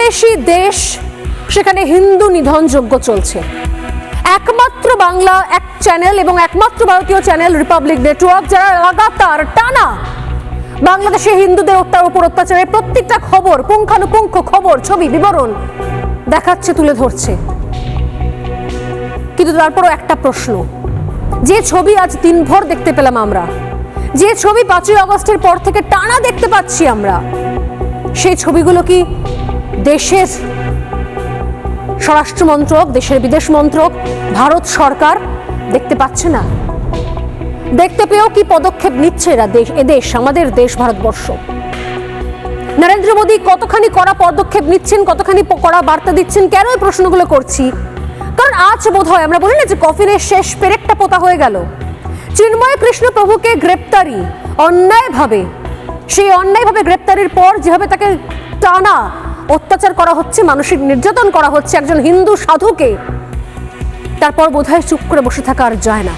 প্রতিবেশী দেশ, সেখানে হিন্দু নিধনযজ্ঞ চলছে। একমাত্র বাংলা এক চ্যানেল এবং একমাত্র ভারতীয় চ্যানেল রিপাবলিক নেটওয়ার্ক, যারা লাগাতার টানা বাংলাদেশে হিন্দুদের উপর অত্যাচারের প্রত্যেকটা খবর, পুঙ্খানুপুঙ্খ খবর, ছবি, বিবরণ দেখাচ্ছে, তুলে ধরছে। কিন্তু তারপরও একটা প্রশ্ন, যে ছবি আজ দিনভর দেখতে পেলাম আমরা, যে ছবি 5ই আগস্টের পর থেকে টানা দেখতে পাচ্ছি আমরা, সেই ছবিগুলো কি দেশের স্বরাষ্ট্র মন্ত্রক, দেশের বিদেশ মন্ত্রক, ভারত সরকার দেখতে পাচ্ছে না? দেখতে পেয়েও কি পদক্ষেপ নিচ্ছে এদেশ, আমাদের দেশ ভারতবর্ষ? নরেন্দ্র মোদী কতখানি কড়া পদক্ষেপ নিচ্ছেন, কতখানি কড়া বার্তা দিচ্ছেন? কেন এই প্রশ্নগুলো করছি? কারণ আজ বোধহয় আমরা বলি না যে কফিনের শেষ পেরেকটা পোতা হয়ে গেল। চিন্ময় কৃষ্ণ প্রভুকে গ্রেপ্তারি অন্যায়ভাবে, সেই অন্যায়ভাবে গ্রেপ্তারির পর যেভাবে তাকে টানা অত্যাচার করা হচ্ছে, মানসিক নির্যাতন করা হচ্ছে একজন হিন্দু সাধুকে, তারপর বোধহয় চুপ করে বসে থাকা আর যায় না।